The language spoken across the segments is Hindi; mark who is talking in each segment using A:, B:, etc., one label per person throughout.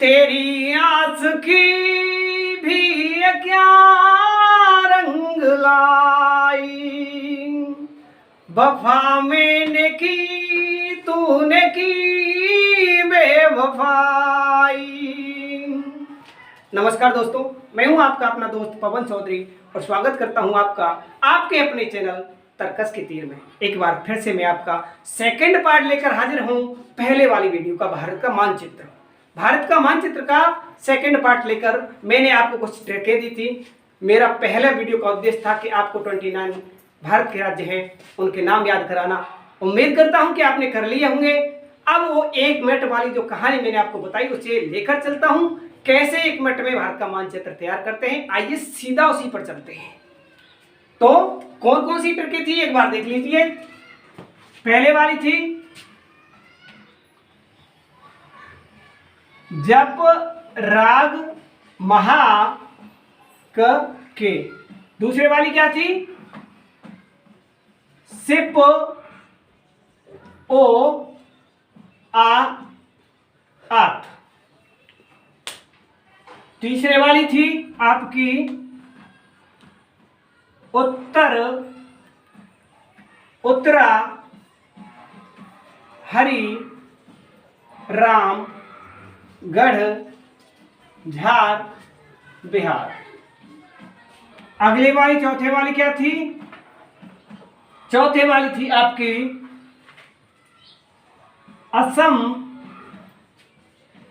A: तेरी आस की भी ये क्या रंग लाई, वफा मैंने की तूने की बेवफाई। नमस्कार दोस्तों, मैं हूं आपका अपना दोस्त पवन चौधरी और स्वागत करता हूं आपका आपके अपने चैनल तर्कस के तीर में। एक बार फिर से मैं आपका सेकंड पार्ट लेकर हाजिर हूं। पहले वाली वीडियो का भारत का मानचित्र का सेकंड पार्ट लेकर मैंने आपको कुछ ट्रिकें दी थी। मेरा पहला वीडियो का उद्देश्य था कि आपको 29 भारत के राज्य हैं उनके नाम याद कराना। उम्मीद करता हूं कि आपने कर लिए होंगे। अब वो 1 मिनट वाली जो कहानी मैंने आपको बताई उसे लेकर चलता हूं, कैसे 1 मिनट में भारत का मानचित्र तैयार करते हैं। आइए सीधा उसी पर चलते हैं। तो कौन कौन सी ट्रिकें थी एक बार देख लीजिए। पहले वाली थी जप राग महा के। दूसरे वाली क्या थी? सिप ओ आ आत। तीसरे वाली थी आपकी उत्तरा हरि राम गढ़ झार बिहार। अगली वाली चौथे वाली क्या थी? चौथे वाली थी आपकी असम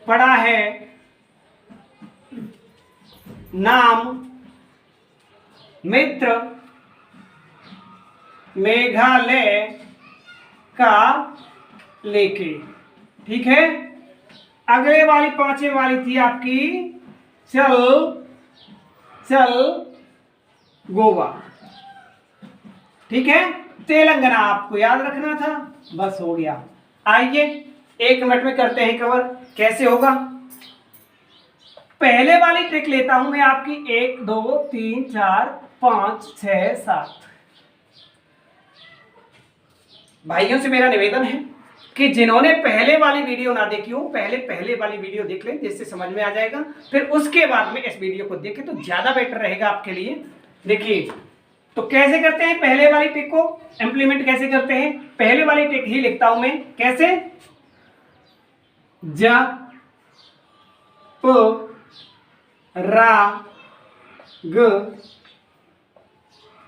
A: पड़ा है नाम मित्र मेघालय का लेके। ठीक है। अगले वाली पांचवी वाली थी आपकी चल गोवा। ठीक है। तेलंगाना आपको याद रखना था, बस हो गया। आइए 1 मिनट में करते हैं कवर। कैसे होगा? पहले वाली ट्रिक लेता हूं मैं आपकी 1 2 3 4 5 6 7। भाइयों से मेरा निवेदन है कि जिन्होंने पहले वाली वीडियो ना देखी हो पहले वाली वीडियो देख लें, जिससे समझ में आ जाएगा। फिर उसके बाद में इस वीडियो को देखें तो ज्यादा बेटर रहेगा आपके लिए। देखिए तो कैसे करते हैं पहले वाली ट्रिक को इंप्लीमेंट कैसे करते हैं। पहले वाली ट्रिक ही लिखता हूं मैं। कैसे? ज प रा ग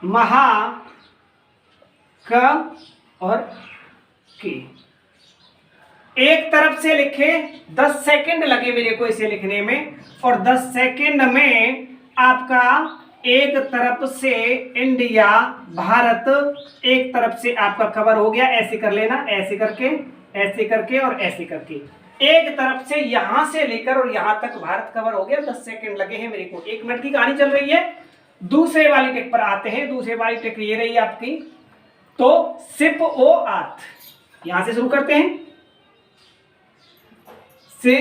A: महा क और की। एक तरफ से लिखे, 10 सेकंड लगे मेरे को इसे लिखने में, और 10 सेकंड में आपका एक तरफ से इंडिया भारत, एक तरफ से आपका कवर हो गया। ऐसे कर लेना, ऐसे करके और ऐसे करके। एक तरफ से यहां से लेकर और यहां तक भारत कवर हो गया। 10 सेकंड लगे हैं मेरे को। 1 मिनट की कहानी चल रही है। दूसरे वाली टिक पर आते हैं। दूसरे वाली टिक ये रही आपकी। तो सिप ओ आत, यहां से शुरू करते हैं। से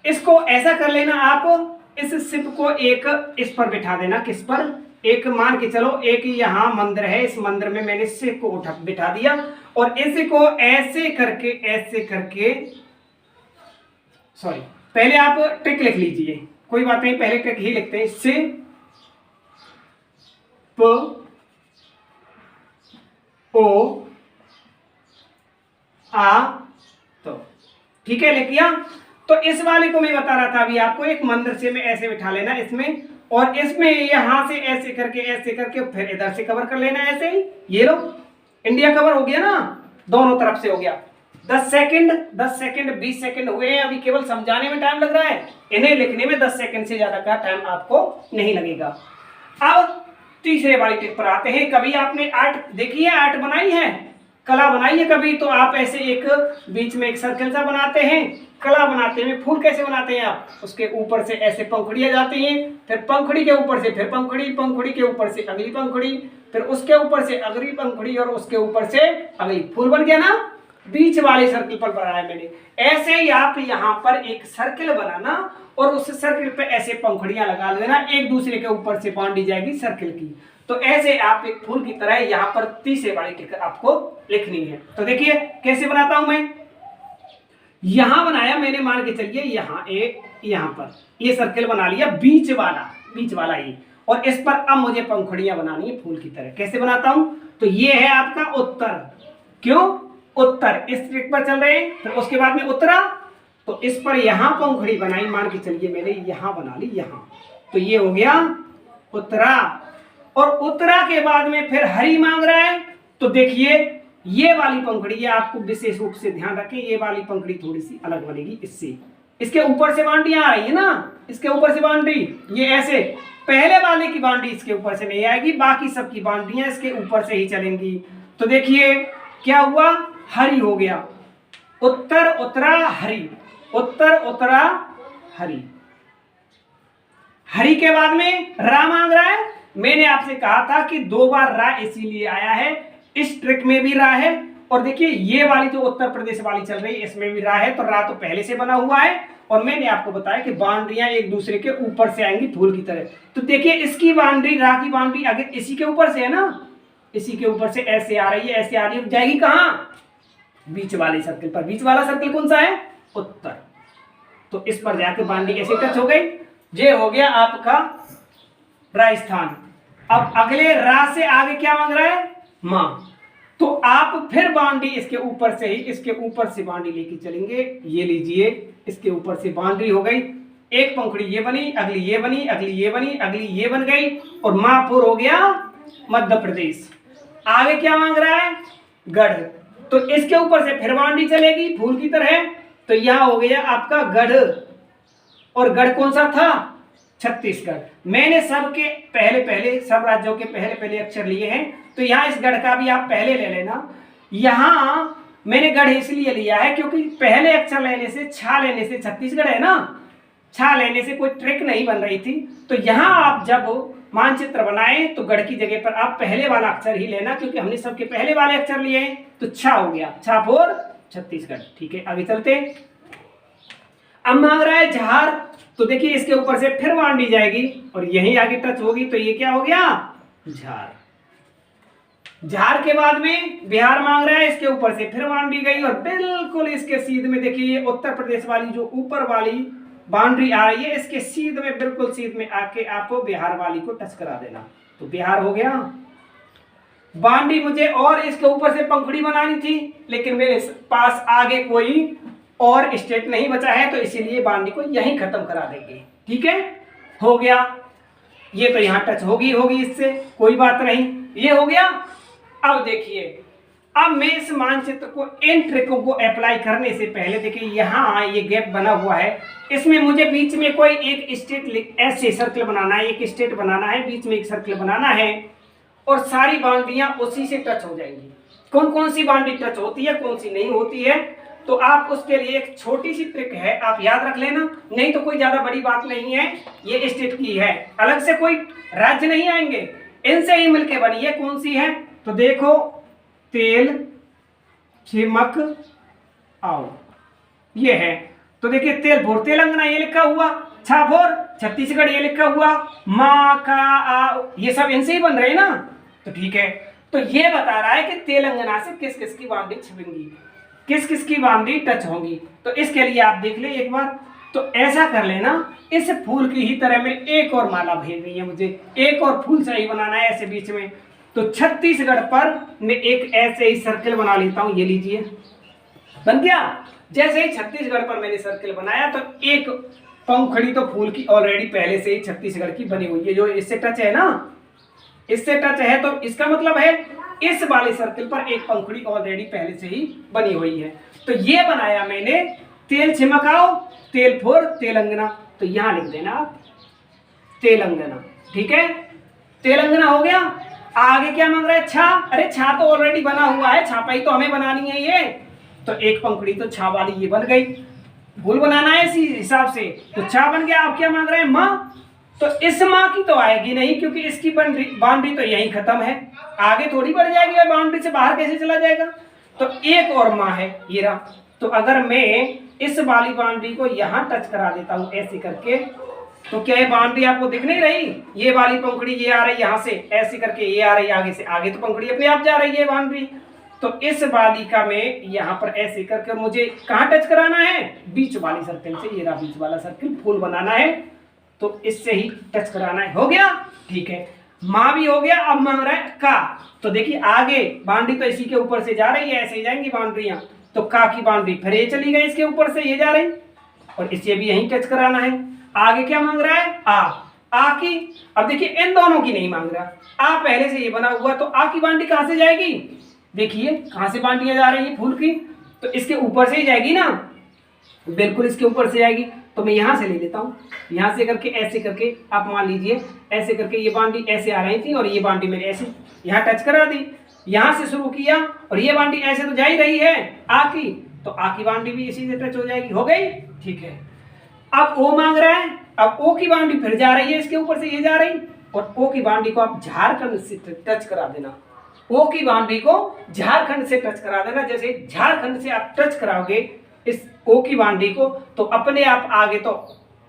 A: इसको ऐसा कर लेना आप, इस सिप को एक इस पर बिठा देना। किस पर? एक मान के चलो, एक यहां मंदिर है, इस मंदिर में मैंने सिप को बिठा दिया और इसको ऐसे करके सॉरी, पहले आप ट्रिक लिख लीजिए, कोई बात नहीं, पहले ट्रिक ही लिखते हैं। से प ओ आ तो। ठीक है, लिख दिया। तो इस वाले को मैं बता रहा था अभी आपको, एक मंदिर से मैं ऐसे बिठा लेना इसमें, और इसमें यहां से ऐसे करके फिर इधर से कवर कर लेना ऐसे ही। ये लो, इंडिया कवर हो गया ना, दोनों तरफ से हो गया। 10 सेकंड 20 सेकंड हुए हैं। अभी केवल समझाने में टाइम लग रहा है, इन्हें लिखने में 10 सेकंड से ज्यादा का टाइम आपको नहीं लगेगा। अब तीसरे वाली टिप पर आते हैं। कभी आपने आर्ट देखी है, आर्ट बनाई है, कला बनाई है कभी? तो आप ऐसे एक बीच में एक सर्कल सा बनाते हैं। कला बनाते हैं, फूल कैसे बनाते हैं आप? उसके ऊपर से ऐसे पंखुड़ियां जाती हैं, फिर पंखुड़ी के ऊपर से फिर पंखुड़ी के ऊपर से अगली पंखुड़ी, फिर उसके ऊपर से अगली पंखुड़ी और उसके ऊपर से अगली। फूल बन गया ना? बीच वाले सर्कल पर बनाया मैंने। ऐसे ही आप यहाँ पर एक सर्कल बनाना और उस सर्कल पे ऐसे पंखुड़ियां लगा देना, एक दूसरे के ऊपर से बांधी जाएगी सर्कल की। तो ऐसे आप एक फूल की तरह यहाँ पर तीसरे वाली टिक आपको लिखनी है। तो देखिए कैसे बनाता हूं मैं। यहां बनाया मैंने, मान के चलिए यहां एक, यहां पर ये सर्किल बना लिया, बीच वाला ये, और इस पर अब मुझे पंखुड़ियां बनानी है फूल की तरह। कैसे बनाता हूं? तो ये है आपका उत्तर। क्यों उत्तर? इस ट्रिक पर चल रहे हैं, फिर उसके बाद में उत्तरा, तो इस पर यहां पंखुड़ी बनाई, मान के चलिए मैंने यहां बना ली, यहां, तो ये हो गया उत्तरा। और उत्तरा के बाद में फिर हरी मांग रहा है, तो देखिए ये वाली पंखुड़ी, ये आपको विशेष रूप से ध्यान रखें, ये वाली पंखुड़ी थोड़ी सी अलग बनेगी इससे। इसके ऊपर से बाउंड्री आ रही है ना, इसके ऊपर से बाउंड्री, ये ऐसे पहले वाले की बाउंड्री इसके ऊपर से नहीं आएगी, बाकी सबकी बाउंड्रियां इसके ऊपर से ही चलेंगी। तो देखिए क्या हुआ, हरी हो गया, उत्तर उत्तरा हरी, उत्तर उत्तरा हरी। हरी के बाद में रा मांग रहा है। मैंने आपसे कहा था कि 2 बार रा इसीलिए आया है, इस ट्रिक में भी रा है, और देखिए ये वाली जो उत्तर प्रदेश वाली चल रही है इसमें भी रा है, तो रा तो पहले से बना हुआ है। और मैंने आपको बताया कि बाउंड्रियां एक दूसरे के ऊपर से आएंगी फूल की तरह। तो देखिए इसकी बाउंड्री, रा की बाउंड्री अगर इसी के ऊपर से है ना, इसी के ऊपर से ऐसे आ रही है, ऐसे आ रही है, जाएगी कहां? बीच वाले सर्किल पर। बीच वाला सर्किल कौन सा है? उत्तर। तो इस पर जाकर बाउंड्री ऐसे टच हो गई। ये हो गया आपका राजस्थान। अब अगले रा से आगे क्या मांग रहा है? मां। तो आप फिर बाउंड्री इसके ऊपर से ही, इसके ऊपर से बाउंड्री लेके चलेंगे। ये लीजिए, इसके ऊपर से बाउंड्री हो गई, एक पंखुड़ी ये बनी, अगली ये बनी, अगली ये बनी, अगली ये बन गई, और माहपुर हो गया मध्य प्रदेश। आगे क्या मांग रहा है? गढ़। तो इसके ऊपर से फिर बाउंड्री चलेगी फूल की तरह, तो यहां हो गया आपका गढ़। और गढ़ कौन सा था? छत्तीसगढ़। मैंने सबके पहले सब राज्यों के पहले अक्षर लिए हैं, तो यहां इस गढ़ का भी आप पहले ले लेना। यहां मैंने गढ़ इसलिए लिया है क्योंकि पहले अक्षर लेने से, छा लेने से, छत्तीसगढ़ है ना, छा लेने से कोई ट्रिक नहीं बन रही थी। तो यहां आप जब मानचित्र बनाए तो गढ़ की जगह पर आप पहले वाला अक्षर ही लेना, क्योंकि हमने सबके पहले वाले अक्षर लिए हैं। तो छा हो गया, छा फोर छत्तीसगढ़। ठीक है, आगे चलते। अब मांग रहा है झार। तो देखिए इसके ऊपर से फिर बाउंड्री जाएगी और यहीं आगे टच होगी, तो ये क्या हो गया? झार। झार के बाद में बिहार मांग रहा है, इसके ऊपर से फिर बाउंड्री गई और बिल्कुल इसके सीध में देखिए ये उत्तर प्रदेश वाली जो ऊपर वाली बाउंड्री आ रही है, इसके सीध में, बिल्कुल सीध में आके आपको बिहार वाली को टच करा देना। तो बिहार हो गया। बाउंड्री मुझे और इसके ऊपर से पंखुड़ी बनानी थी, लेकिन मेरे पास आगे कोई और स्टेट नहीं बचा है, तो इसीलिए बाउंड्री को यहीं खत्म करा देंगे। ठीक है, हो गया। ये तो यहां टच होगी इससे, कोई बात नहीं, ये हो गया। अब देखिए, अब मैं इस मानचित्र को, इन ट्रिकों को अप्लाई करने से पहले देखिए यहाँ ये गैप बना हुआ है, इसमें मुझे बीच में कोई एक स्टेट ऐसे सर्कल बनाना है, एक स्टेट बनाना है, बीच में एक सर्कल बनाना है, और सारी बाउंड्रियां उसी से टच हो जाएंगी। कौन कौन सी बाउंड्री टच होती है, कौन सी नहीं होती है, तो आप उसके लिए एक छोटी सी ट्रिक है, आप याद रख लेना, नहीं तो कोई ज्यादा बड़ी बात नहीं है। ये स्टेट की है, अलग से कोई राज्य नहीं आएंगे, इनसे ही मिलके बनी है। कौन सी है? तो देखो, तेल छिमक आओ, ये है। तो देखिए तेलभोर तेलंगाना ये लिखा हुआ, छाभोर छत्तीसगढ़ ये लिखा हुआ, माँ का आओ, ये सब इनसे ही बन रहे हैं ना। तो ठीक है, तो ये बता रहा है कि तेलंगाना से किस किस की बाउंड्री छिपेंगी, किस किस की बाउंड्री टच होंगी। तो इसके लिए आप देख ले एक बार। तो ऐसा कर लेना, इस फूल की ही तरह में एक और माला भेजनी है मुझे, एक और फूल सही बनाना है ऐसे बीच में। तो छत्तीसगढ़ पर मैं एक ऐसे ही सर्कल बना लेता हूं, ये लीजिए, बन गया। जैसे ही छत्तीसगढ़ पर मैंने सर्कल बनाया, तो एक पंखुड़ी तो फूल की ऑलरेडी पहले से ही छत्तीसगढ़ की बनी हुई है, जो इससे टच है ना, इससे टच है, तो इसका मतलब है इस वाले सर्कल पर एक पंखुड़ी ऑलरेडी पहले से ही बनी हुई है। तो ये बनाया मैंने, तेल छिमकाओ, तेल फोर तेलंगाना। तो यहां लिख देना आप तेलंगाना। ठीक है, तेलंगाना हो गया। आगे क्या मांग रहा है? छा। अरे छा तो ऑलरेडी बना हुआ है, छापाई तो हमें बनानी है ये। तो एक पंखुड़ी तो छा वाली ये बन गई, फूल बनाना है इसी हिसाब से, तो छा बन गया। आप क्या मांग रहे हैं? माँ। तो इस माँ की तो आएगी नहीं, क्योंकि इसकी बाउंड्री तो यहीं खत्म है, आगे थोड़ी बढ़ जाएगी, और बाउंड्री से बाहर कैसे चला जाएगा। तो एक और माँ है, ये रहा। तो अगर मैं इस वाली बाउंड्री को यहाँ टच करा देता हूँ ऐसे करके, तो क्या ये बाउंड्री आपको दिख नहीं रही? ये वाली पंखुड़ी ये आ रही यहाँ से ऐसे करके, ये आ रही आगे से, आगे तो पंखुड़ी अपने आप जा रही है बाउंड्री। तो इस बालिका में यहाँ पर ऐसे करके मुझे कहाँ टच कराना है, बीच वाली सर्कल से, ये रहा बीच वाला सर्कल, फूल बनाना है तो इससे ही टच कराना है। हो गया, ठीक है, माँ भी हो गया। अब मांग रहा है का। तो देखिए आगे बाउंड्री तो इसी के ऊपर से जा रही है, ऐसे ही जाएंगी बाउंड्रियां, तो का की बाउंड्री फिर ये चली गई इसके ऊपर से, ये जा रही, और इसे भी यहीं टच कराना है। आगे क्या मांग रहा है, आ की। अब देखिए इन दोनों की नहीं मांग रहा, आ पहले से ये बना हुआ, तो आ की बाउंड्री कहां से जाएगी, देखिए कहां से बाउंड्रियां जा रही है फूल की, तो इसके ऊपर से ही जाएगी ना, बिल्कुल इसके ऊपर से जाएगी। तो मैं यहां से ले लेता हूं, यहां से करके ऐसे करके, आप मान लीजिए ऐसे करके ये बाउंड्री ऐसे आ रही थी और ये बाउंड्री मैंने ऐसे यहां टच करा दी, यहां से शुरू किया और ये बाउंड्री ऐसे तो जा ही रही है आ की, तो आ की बाउंड्री भी इसी से टच हो जाएगी। हो गई, ठीक है। अब ओ मांग रहा है, अब ओ की बाउंड्री फिर जा रही है इसके ऊपर से, ये जा रही, और ओ की बाउंड्री को आप झारखंड से टच करा देना, ओ की बाउंड्री को झारखंड से टच करा देना। जैसे झारखंड से आप टच कराओगे इस ओ की बाउंड्री को, तो अपने आप आगे तो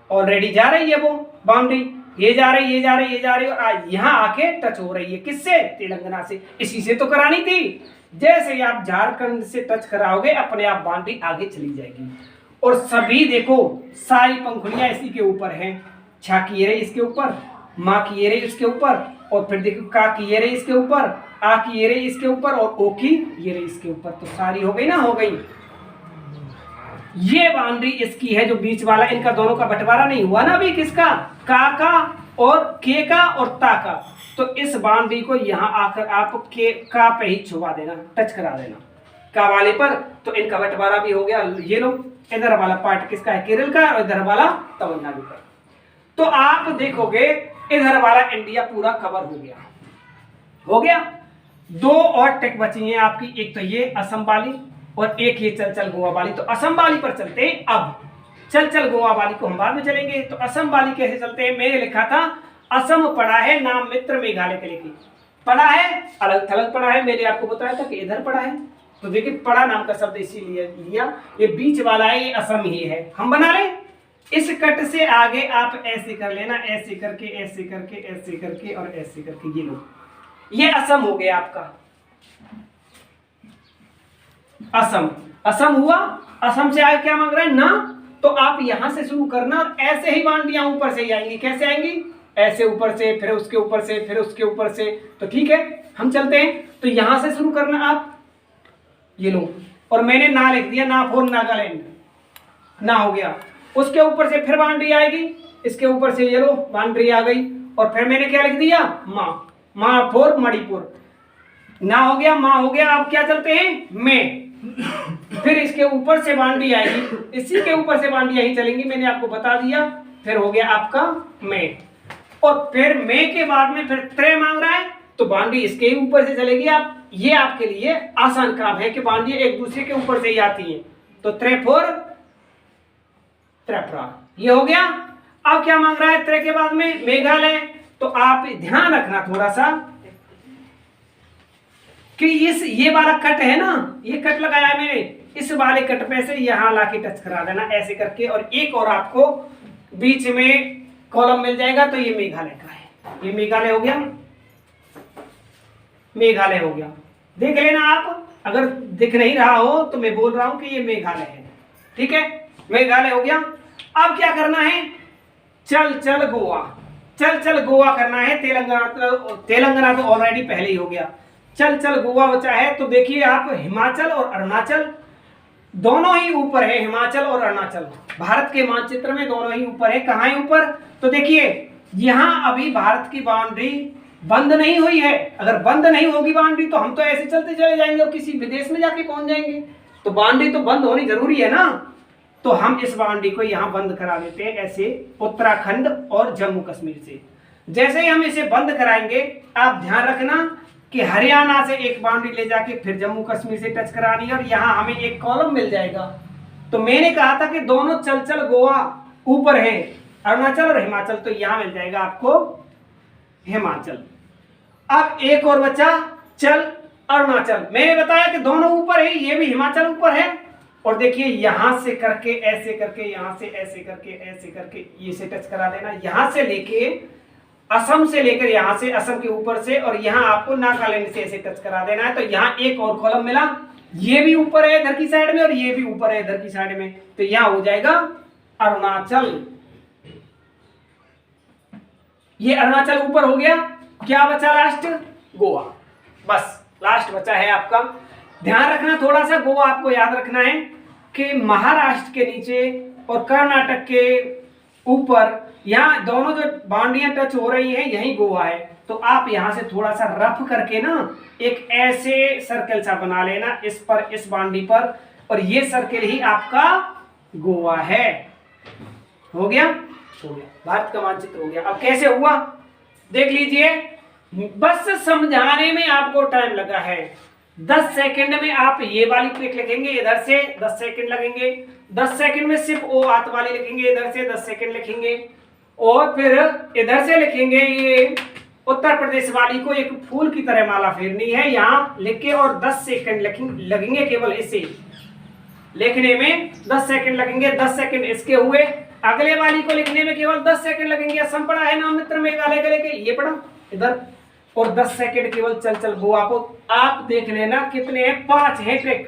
A: ऑलरेडी जा रही है वो बाउंड्री, ये जा रही, ये जा रही, ये जा रही, और यहाँ आके टच हो रही है किससे, तेलंगाना से, इसी से तो करानी थी। जैसे ही आप झारखंड से टच कराओगे अपने आप बाउंड्री आगे चली जाएगी। और सभी देखो सारी पंखुड़ियां इसी के ऊपर हैं, छा की ये रही इसके ऊपर, माँ की ये रही इसके ऊपर, और फिर देखो का की ये रही इसके ऊपर, आ की ये रही इसके ऊपर, और ओ की ये रही इसके ऊपर, तो सारी हो गई ना, हो गई। ये बाउंड्री इसकी है जो बीच वाला, इनका दोनों का बंटवारा नहीं हुआ ना अभी, किसका, का और के का और ता का, तो इस बाउंड्री को यहां आकर आप के का पे ही छुपा देना, टच करा देना का वाले पर, तो इनका बंटवारा भी हो गया। ये लो, इधर वाला पार्ट किसका है, केरल का, और इधर वाला तमिलनाडु का। तो आप देखोगे इधर वाला इंडिया पूरा कवर हो गया, हो गया। दो और टिक बची हैं आपकी, एक तो ये असम वाली और एक ये चल चल गोवा वाली। तो असम वाली पर चलते हैं, अब चल चल गोवा वाली को हम बाद में चलेंगे। तो असम वाली कैसे चलते हैं, मैंने लिखा था असम पड़ा है नाम मित्र मेघालय के लेके, पड़ा है अलग थलग पड़ा है, मैंने आपको बताया था कि इधर पड़ा है, तो देखिए पड़ा नाम का शब्द इसीलिए लिया, ये बीच वाला है, ये असम ही है। हम बना ले, इस कट से आगे आप ऐसे कर लेना, ऐसे करके ऐसे करके ऐसे करके और ऐसे करके, ये लो, ये असम हो गया आपका, असम। असम हुआ, असम से आगे क्या मांग रहा है, ना, तो आप यहां से शुरू करना और ऐसे ही बाउंड्रियां ऊपर से ही आएंगी। कैसे आएंगी, ऐसे ऊपर से, फिर उसके ऊपर से, फिर उसके ऊपर से, तो ठीक है हम चलते हैं। तो यहां से शुरू करना आप, ये लो, और मैंने ना लिख दिया, ना फॉर नागालैंड, ना हो गया। उसके ऊपर से फिर बाउंड्री आएगी, इसके ऊपर से ये लो बाउंड्री आ गई, और फिर मैंने क्या लिख दिया, माँ फॉर मणिपुर, ना हो गया, माँ हो गया। अब क्या चलते हैं, मैं, फिर इसके ऊपर से बाउंड्री आएगी, इसी के ऊपर से बाउंड्री यही चलेंगी, मैंने आपको बता दिया। फिर हो गया आपका मैं, और फिर मैं के बाद में फिर त्रे मांग रहा है, तो बाउंड्री इसके ऊपर से चलेगी। आप ये आपके लिए आसान काम है कि बाउंड्री एक दूसरे के ऊपर से ही आती है। तो त्रे फोर त्रिपुरा, ये हो गया। अब क्या मांग रहा है त्रे के बाद में, मेघालय। तो आप ध्यान रखना थोड़ा सा कि ये वाला कट है ना, ये कट लगाया है मैंने, इस वाले कट पे से यहां लाके टच करा देना ऐसे करके, और एक और आपको बीच में कॉलम मिल जाएगा, तो ये मेघालय का है, ये मेघालय हो गया, मेघालय हो गया। देख लेना आप, अगर दिख नहीं रहा हो तो मैं बोल रहा हूं कि ये मेघालय है, ठीक है, मेघालय हो गया। अब क्या करना है, चल चल गोवा, चल चल गोवा करना है। तेलंगाना तो ऑलरेडी पहले ही हो गया, चल चल गोवा बचा है। तो देखिए आप, हिमाचल और अरुणाचल दोनों ही ऊपर है, हिमाचल और अरुणाचल भारत के मानचित्र में दोनों ही ऊपर है। कहाँ है ऊपर, तो देखिए यहां अभी भारत की बाउंड्री बंद नहीं हुई है। अगर बंद नहीं होगी बाउंड्री तो हम तो ऐसे चलते चले जाएंगे और किसी विदेश में जाके पहुंच जाएंगे। तो बाउंड्री तो बंद होनी जरूरी है ना, तो हम इस बाउंड्री को यहाँ बंद करा देते हैं ऐसे, उत्तराखंड और जम्मू कश्मीर से। जैसे ही हम इसे बंद कराएंगे, आप ध्यान रखना कि हरियाणा से एक बाउंड्री ले जाके फिर जम्मू कश्मीर से टच करानी है, और यहाँ हमें एक कॉलम मिल जाएगा। तो मैंने कहा था कि दोनों चल चल गोवा ऊपर है, अरुणाचल और हिमाचल, तो यहाँ मिल जाएगा आपको हिमाचल। अब एक और बचा चल अरुणाचल, मैंने बताया कि दोनों ऊपर है, ये भी हिमाचल ऊपर है। और देखिए यहां से करके ऐसे करके, यहां से ऐसे करके, ऐसे करके ये से टच करा देना, यहां से लेके असम से लेकर यहाँ से, असम के ऊपर से, और यहाँ आपको नागालैंड से ऐसे टच करा देना है। तो यहाँ एक और कॉलम मिला, ये भी ऊपर है इधर की साइड में और ये भी ऊपर है इधर की साइड में, तो यहाँ हो जाएगा अरुणाचल। ये अरुणाचल ऊपर हो गया। क्या बचा लास्ट? गोवा। बस लास्ट बचा है आपका। ध्यान रखना थोड़ा सा, गोवा आपको याद रखना है कि महाराष्ट्र के नीचे और कर्नाटक के ऊपर यहाँ दोनों जो बाउंड्रियां टच हो रही हैं, यही गोवा है। तो आप यहां से थोड़ा सा रफ करके ना एक ऐसे सर्कल सा बना लेना इस पर, इस बाउंड्री पर, और ये सर्कल ही आपका गोवा है। हो गया? हो गया, भारत का मानचित्र हो गया। अब कैसे हुआ देख लीजिए। बस समझाने में आपको टाइम लगा है। 10 सेकंड में आप ये वाली ट्रिक लिखेंगे, इधर से 10 सेकंड लगेंगे। 10 सेकंड में सिर्फ ओ हाथ वाली लिखेंगे, इधर से 10 सेकंड लिखेंगे, और फिर इधर से लिखेंगे ये उत्तर प्रदेश वाली को एक फूल की तरह माला फेरनी है यहाँ लिख के, और 10 सेकंड लगेंगे केवल इसे लिखने में। 10 सेकंड लगेंगे। 10 सेकंड इसके हुए। अगले वाली को लिखने में केवल 10 सेकंड लगेंगे। असम पढ़ा है ना मित्र मेघालय के लेके, ये पढ़ा इधर, और 10 सेकंड केवल चल गोवा को। आप देख लेना कितने हैं, 5 है ट्रिक।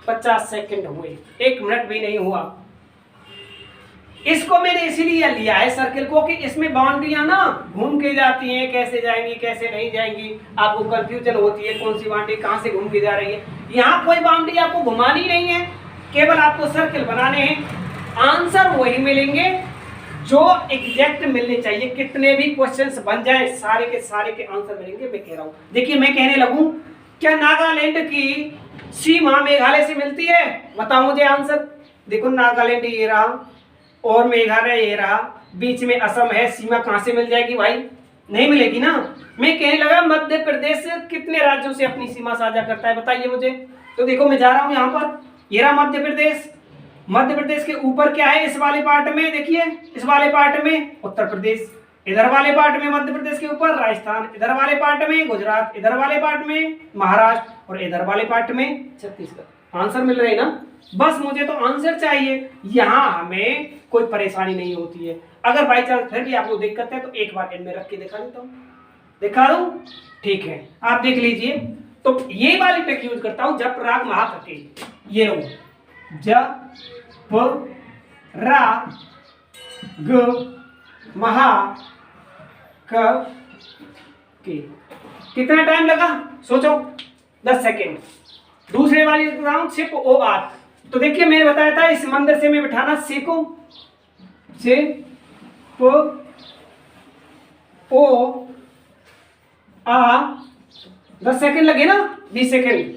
A: 50 सेकंड हुए, 1 मिनट भी नहीं हुआ। इसको मैंने इसीलिए लिया है सर्कल को कि इसमें बाउंड्रियां ना घूम के जाती हैं, कैसे जाएंगी कैसे नहीं जाएंगी, आपको कंफ्यूजन होती है कौन सी बाउंड्री कहां से घूम के जा रही है। यहाँ कोई बाउंड्री आपको घुमानी नहीं है, केवल आपको सर्कल बनाने हैं। आंसर वही मिलेंगे जो एग्जैक्ट मिलने चाहिए। कितने भी क्वेश्चंस बन जाए, सारे के आंसर मिलेंगे। मैं कह रहा हूं, देखिए मैं कहने लगूं, क्या नागालैंड की सीमा मेघालय से मिलती है? बताओ मुझे आंसर। देखो नागालैंड ये रहा और मेघालय ये रहा, बीच में असम है, सीमा कहां से मिल जाएगी भाई? नहीं मिलेगी ना। मैं कहने लगा मध्य प्रदेश कितने राज्यों से अपनी सीमा साझा करता है, बताइए मुझे। तो देखो मैं जा रहा हूं यहाँ पर, ये रहा मध्य प्रदेश। मध्य प्रदेश के ऊपर क्या है? इस वाले पार्ट में देखिए, इस वाले पार्ट में उत्तर प्रदेश, इधर वाले पार्ट में मध्य प्रदेश के ऊपर राजस्थान, इधर वाले पार्ट में गुजरात, इधर वाले पार्ट में महाराष्ट्र, और इधर वाले पार्ट में छत्तीसगढ़। आंसर मिल रहे ना? बस मुझे तो आंसर चाहिए, यहाँ हमें कोई परेशानी नहीं होती है। अगर बाई चांस फिर भी आपको दिक्कत है तो एक बार इनमें रख के दिखा देता हूँ, दिखा दूं? ठीक है, आप देख लीजिए। तो ये वाली ट्रिक यूज करता हूं, जप राग महा कटे। ये लो, जप रा ग महा क के। कितना टाइम लगा सोचो? 10 सेकेंड। दूसरे वाली सिप ओ आत। तो देखिए मैंने बताया था इस मंदिर से में बिठाना सी को, से ओ आ, 10 सेकेंड लगे ना, 20 सेकेंड।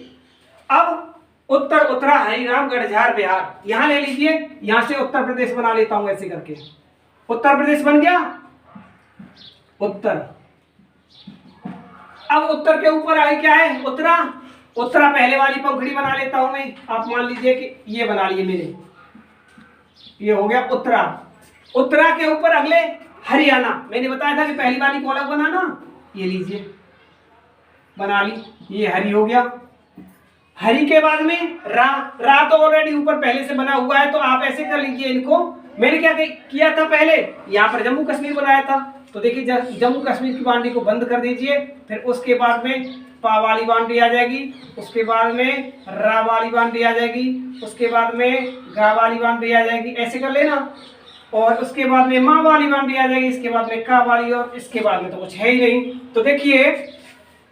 A: अब उत्तर उत्तरा हरिराम गढ़झार बिहार, यहां ले लीजिए, यहां से उत्तर प्रदेश बना लेता हूं ऐसे करके। उत्तर प्रदेश बन गया, उत्तर। अब उत्तर के ऊपर आगे क्या है? उत्तरा। उत्तरा पहले वाली पंखुड़ी बना लेता हूं मैं। आप मान लीजिए कि ये बना लिए मैंने, ये हो गया उत्तरा। उत्तरा के ऊपर अगले हरियाणा। मैंने बताया था कि पहली वाली कॉलम बनाना, ये लीजिए बना ली, ये हरी हो गया। हरी के बाद में रा। रा तो ऑलरेडी ऊपर पहले से बना हुआ है, तो आप ऐसे कर लीजिए इनको। मैंने क्या किया था पहले, यहाँ पर जम्मू कश्मीर बनाया था, तो देखिए जम्मू कश्मीर की बाउंड्री को बंद कर दीजिए। फिर उसके बाद में पा वाली बाउंड्री आ जाएगी, उसके बाद में रा वाली बाउंड्री आ जाएगी, उसके बाद में गा वाली बाउंड्री आ जाएगी, ऐसे कर लेना। और उसके बाद में माँ वाली बाउंड्री आ जाएगी, इसके बाद में का वाली, और इसके बाद में तो कुछ है ही नहीं। तो देखिए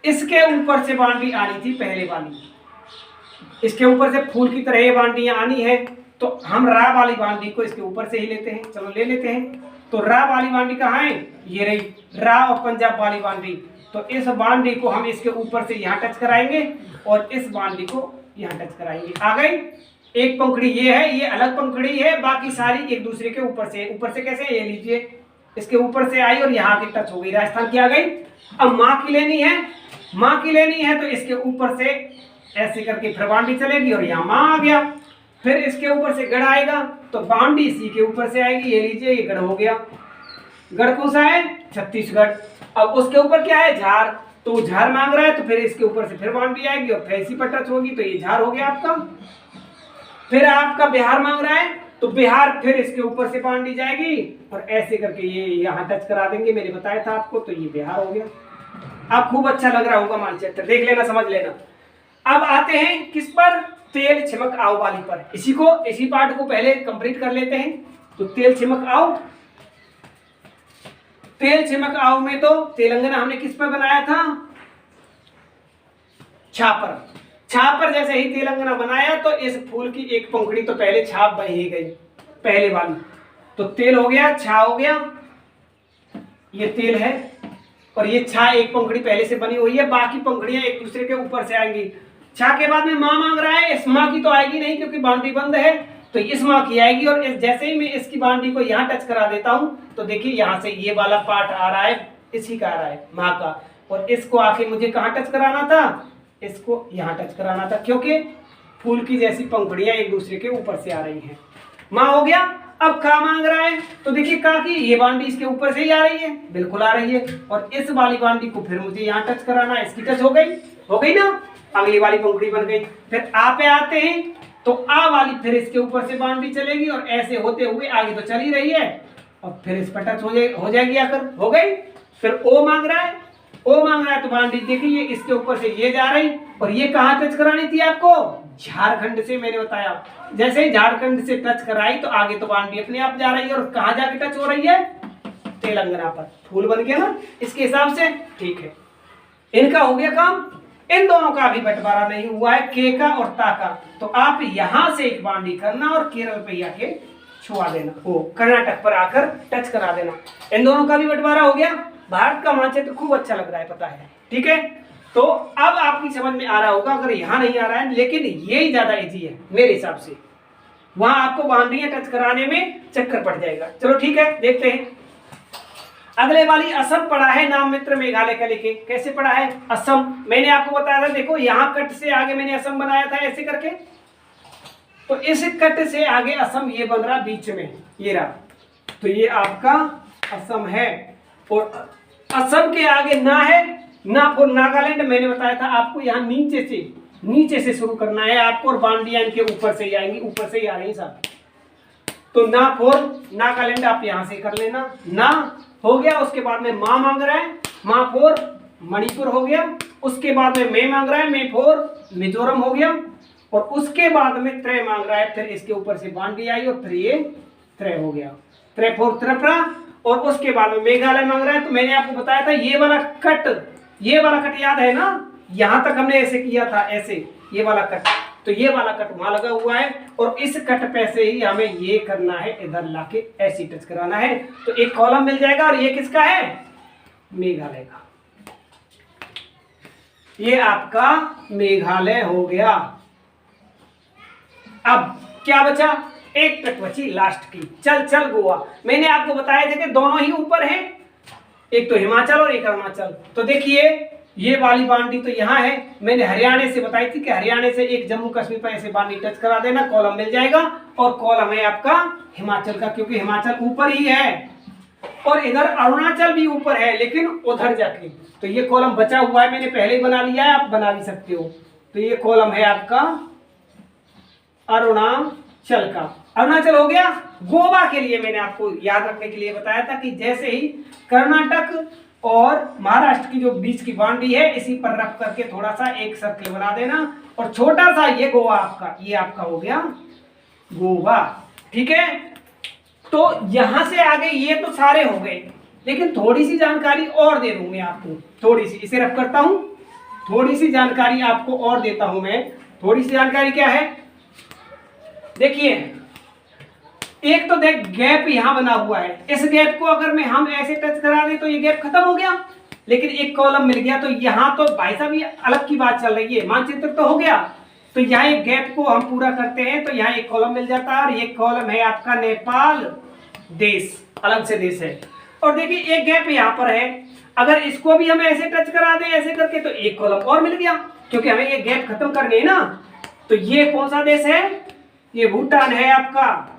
A: इसके ऊपर से बाउंड्री आनी थी पहले वाली, इसके ऊपर से फूल की तरह ये बाउंड्रियां आनी है, तो हम रा वाली बाउंड्री को इसके ऊपर से ही लेते हैं। चलो ले लेते हैं। तो रा वाली बाउंड्री कहाँ है? ये रही रा और पंजाब वाली बाउंड्री। तो इस बाउंड्री को हम इसके ऊपर से यहाँ टच कराएंगे और इस बाउंड्री को यहाँ टच कराएंगे। आ गई एक पंखुड़ी, ये है, ये अलग पंखुड़ी है, बाकी सारी एक दूसरे के ऊपर से। ऊपर से कैसे? ये लीजिए, इसके ऊपर से आई और यहाँ की टच हो गई, राजस्थान की आ गई। अब माँ की लेनी है, माँ की लेनी है, तो इसके ऊपर से ऐसे करके फिर बाउंड्री चलेगी और यहाँ माँ आ गया। फिर इसके ऊपर से गढ़ आएगा, तो बाउंड्री इसी के ऊपर से आएगी। ये लीजिए, ये गढ़ हो गया। गढ़ कौन सा है? छत्तीसगढ़। अब उसके ऊपर क्या है? झार। तो झार मांग रहा है, तो फिर इसके ऊपर से फिर बाउंड्री आएगी और फिर इसी पर टच होगी, तो ये झार हो गया आपका। फिर आपका बिहार मांग रहा है, तो बिहार फिर इसके ऊपर से बांधी जाएगी और ऐसे करके ये यहाँ टच करा देंगे, मैंने बताया था आपको। तो ये बिहार हो गया। अब खूब अच्छा लग रहा होगा मानचित्र, देख लेना, समझ लेना। अब आते हैं किस पर, तेल छिमक आओ वाली पर। इसी पार्ट को पहले कंप्लीट कर लेते हैं। तो तेल छिमक आओ, तेल छिमक आओ में तो तेलंगाना हमने किस पर बनाया था, छापर। छापर जैसे ही तेलंगाना बनाया तो इस फूल की एक पंखुड़ी तो पहले छाप बही गई, पहले वाली। तो तेल हो गया, छा हो गया, ये तेल है और ये छा एक पंखुड़ी पहले से बनी हुई है, बाकी पंखुड़ियां एक दूसरे के ऊपर से आएंगी। छा के बाद में माँ मांग रहा है, इस माँ की तो आएगी नहीं क्योंकि बाउंड्री बंद है, तो इस माँ की आएगी। और जैसे ही मैं इसकी बाउंड्री को यहाँ टच करा देता हूँ तो देखिए यहाँ से ये वाला पार्ट आ रहा है, इसी का आ रहा है माँ का। और इसको आके मुझे कहाँ टच कराना था, इसको यहाँ टच कराना था, क्योंकि फूल की जैसी पंखुड़ियां एक दूसरे के ऊपर से आ रही हैं। माँ हो गया। अब का मांग रहा है, तो देखिए का की ये बाउंड्री इसके ऊपर से ही आ रही है, बिल्कुल आ रही है। और इस वाली बाउंड्री को फिर मुझे यहाँ टच कराना है, इसकी टच हो गई ना, अगली वाली पंखुड़ी बन गई। फिर आ पे आते हैं तो आ वाली फिर इसके ऊपर से बाउंड्री चलेगी और ऐसे होते हुए आगे तो चल ही रही है और फिर इस पर टच हो जाएगी आकर, हो गई। फिर ओ मांग रहा है, ओ मांग रहा है तो बाउंड्री देखिए इसके ऊपर से ये जा रही और ये कहाँ टच करानी थी आपको, झारखंड से। मैंने बताया जैसे ही झारखंड से टच कराई तो आगे तो बाउंड्री अपने आप जा रही है और कहाँ जाके टच हो रही है, तेलंगाना पर। फूल बन गया ना इसके हिसाब से, ठीक है। इनका हो गया काम। इन दोनों का भी बंटवारा नहीं हुआ है, के का और ता का। तो आप यहां से एक बाउंड्री करना और केरल पे आके छुआ देना, वो कर्नाटक पर आकर टच करा देना। इन दोनों का भी बंटवारा हो गया। भारत का मानचित्र तो खूब अच्छा लग रहा है, पता है, ठीक है। तो अब आपकी समझ में आ रहा होगा, अगर यहाँ नहीं आ रहा है, लेकिन ये ही ज्यादा इजी है मेरे हिसाब से, वहां आपको बाउंड्रियां टच कराने में चक्कर पड़ जाएगा। चलो ठीक है, देखते हैं। अगले वाली असम पड़ा है, नाम मित्र मेघालय का लिखे। कैसे पड़ा है असम, मैंने आपको बताया था, देखो यहाँ कट से आगे मैंने असम बनाया था ऐसे करके, तो इस कट से आगे असम ये बन रहा बीच में, ये रहा, तो ये आपका असम है। और असम के आगे ना है ना फॉर नागालैंड, मैंने बताया था आपको यहाँ नीचे से शुरू करना है आपको, और बाउंड्रियां इनके ऊपर से ही आएंगी, ऊपर से ही आ रही सब। तो ना फॉर नागालैंड आप यहां से कर लेना, ना हो गया। उसके बाद में माँ मांग रहा है, माँ फॉर मणिपुर हो गया। उसके बाद में मैं मांग रहा है, मैं फॉर मिजोरम हो गया। और उसके बाद में त्रय मांग रहा है, फिर इसके ऊपर से बाउंड्री आई और फिर ये त्रय हो गया, त्रय फॉर त्रिपुरा। और उसके बाद में मेघालय मांग रहा है। तो मैंने आपको बताया था ये वाला कट याद है ना, यहां तक हमने ऐसे किया था, ऐसे ये वाला कट, तो ये वाला कट वहां लगा हुआ है और इस कट पे से ही हमें ये करना है, इधर लाके ऐसे टच कराना है। तो एक कॉलम मिल जाएगा और ये किसका है, मेघालय का। ये आपका मेघालय हो गया। अब क्या बचा, एक तक बची लास्ट की, चल गोवा। मैंने आपको बताया था कि दोनों ही ऊपर हैं, एक तो हिमाचल और एक अरुणाचल। तो देखिए ये वाली बाउंड्री तो यहाँ है, मैंने हरियाणा से बताई थी कि हरियाणा से एक जम्मू कश्मीर पर ऐसे बाउंड्री टच करा देना, कॉलम मिल जाएगा। और कॉलम है आपका हिमाचल का, क्योंकि हिमाचल ऊपर ही है और इधर अरुणाचल भी ऊपर है, लेकिन उधर जाके। तो ये कॉलम बचा हुआ है, मैंने पहले ही बना लिया है, आप बना भी सकते हो। तो ये कॉलम है आपका अरुणाचल का। अरुणाचल हो गया। गोवा के लिए मैंने आपको याद रखने के लिए बताया था कि जैसे ही कर्नाटक और महाराष्ट्र की जो बीच की बाउंड्री है, इसी पर रख करके थोड़ा सा एक सर्कल बना देना और छोटा सा ये गोवा आपका, ये आपका हो गया गोवा, ठीक है। तो यहां से आगे ये तो सारे हो गए, लेकिन थोड़ी सी जानकारी और दे दूं मैं आपको, थोड़ी सी, इसे रख करता हूं, थोड़ी सी जानकारी आपको और देता हूं मैं। थोड़ी सी जानकारी क्या है, देखिए एक तो देख गैप यहां बना हुआ है, इस गैप को अगर मैं हम ऐसे टच करा दें तो ये गैप खत्म हो गया, लेकिन एक कॉलम मिल गया। तो यहां तो भाई साहब ये अलग की बात चल रही है, मानचित्र तो हो गया, तो यहाँ एक गैप को हम पूरा करते हैं तो यहाँ एक कॉलम मिल जाता है और ये कॉलम है आपका नेपाल देश, अलग से देश है। और देखिए एक गैप यहाँ पर है, अगर इसको भी हम ऐसे टच करा दें ऐसे करके तो एक कॉलम और मिल गया, क्योंकि हमें ये गैप खत्म करनी है ना। तो ये कौन सा देश है, ये भूटान है आपका,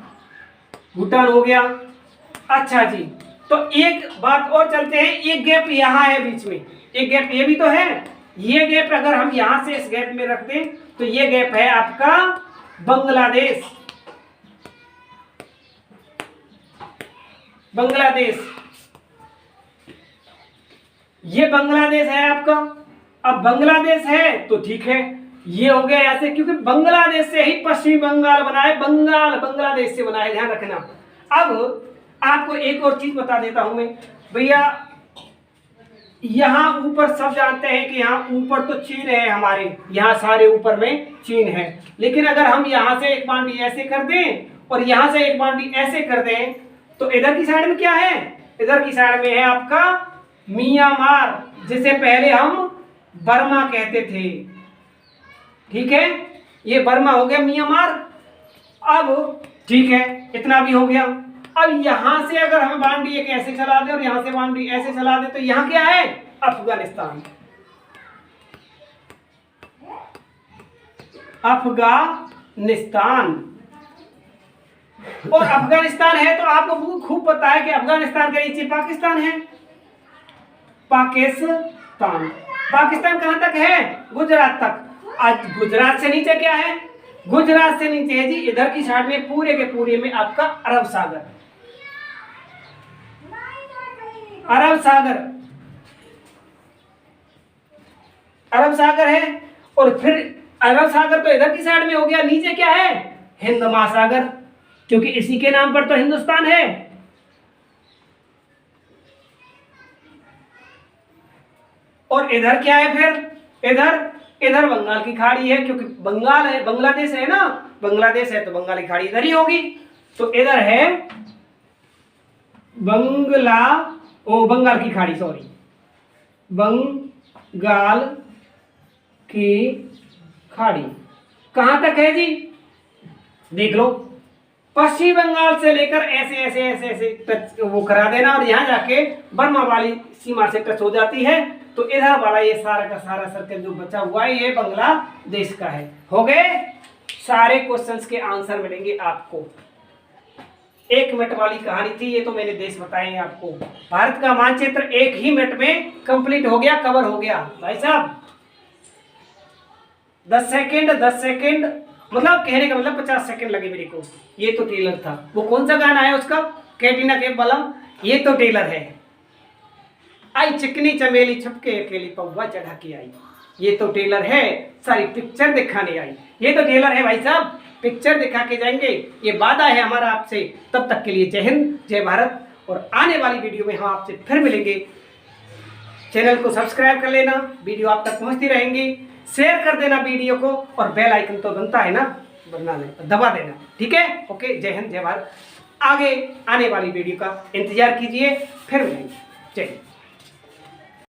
A: भूटान हो गया। अच्छा जी, तो एक बात और चलते हैं, एक गैप यहाँ है बीच में, एक गैप ये भी तो है, ये गैप अगर हम यहां से इस गैप में रख दें तो ये गैप है आपका बांग्लादेश, बांग्लादेश, ये बांग्लादेश है आपका। अब बांग्लादेश है तो ठीक है, ये हो गया ऐसे, क्योंकि बांग्लादेश से ही पश्चिमी बंगाल बना है, बंगाल बांग्लादेश से बना है, ध्यान रखना। अब आपको एक और चीज बता देता हूं मैं भैया, यहाँ ऊपर सब जानते हैं कि यहाँ ऊपर तो चीन है हमारे, यहाँ सारे ऊपर में चीन है, लेकिन अगर हम यहाँ से एक बाउंड्री ऐसे कर दें और यहाँ से एक बाउंड्री ऐसे कर दें तो इधर की साइड में क्या है, इधर की साइड में है आपका म्यांमार, जिसे पहले हम बर्मा कहते थे, ठीक है, ये बर्मा हो गया म्यांमार। अब ठीक है, इतना भी हो गया। अब यहां से अगर हम बाउंड्री एक ऐसे चला दे और यहां से बाउंड्री ऐसे चला दे तो यहां क्या है, अफगानिस्तान, अफगानिस्तान। और अफगानिस्तान है तो आपको खूब पता है कि अफगानिस्तान के नीचे पाकिस्तान है, पाकिस्तान, पाकिस्तान कहां तक है, गुजरात तक। आज गुजरात से नीचे क्या है, गुजरात से नीचे है जी इधर की साइड में पूरे के पूरे में आपका अरब सागर, अरब सागर, अरब सागर है। और फिर अरब सागर तो इधर की साइड में हो गया, नीचे क्या है, हिंद महासागर, क्योंकि इसी के नाम पर तो हिंदुस्तान है। और इधर क्या है फिर, इधर इधर बंगाल की खाड़ी है, क्योंकि बंगाल है, बांग्लादेश है ना, बांग्लादेश है तो बंगाल की खाड़ी इधर ही होगी। तो इधर है बंगाल की खाड़ी, सॉरी, बंगाल की खाड़ी कहां तक है जी, देख लो, पश्चिमी बंगाल से लेकर ऐसे ऐसे ऐसे ऐसे टच वो करा देना और यहां जाके बर्मा वाली सीमा से टच हो जाती है। तो इधर वाला ये सारा का सारा सर्कल जो बचा हुआ है ये बांग्लादेश का है। हो गए सारे क्वेश्चंस के आंसर मिलेंगे आपको। 1 मिनट वाली कहानी थी ये, तो मैंने देश बताए हैं आपको। भारत का मानचित्र 1 ही मिनट में कंप्लीट हो गया, कवर हो गया भाई साहब। 10 सेकेंड मतलब कहने का मतलब 50 सेकंड लगे मेरे को। ये तो टेलर था, वो कौन सा गाना है उसका, कैटरीना कैफ वाला, ये तो टेलर है। आई चिकनी चमेली छपके अकेली पौवा चढ़ा के आई, ये तो टेलर है, सारी पिक्चर दिखाने आई। ये तो टेलर है भाई साहब, पिक्चर दिखा के जाएंगे, ये वादा है हमारा आपसे। तब तक के लिए जय हिंद, जय भारत। और आने वाली वीडियो में हम आपसे फिर मिलेंगे। चैनल को सब्सक्राइब कर लेना, वीडियो आप तक पहुंचती रहेंगी, शेयर कर देना वीडियो को, और बेल आइकन तो बनता है ना, दबा देना, ठीक है। ओके, जय हिंद, जय भारत। आगे आने वाली वीडियो का इंतजार कीजिए, फिर मिलेंगे। जय हिंद।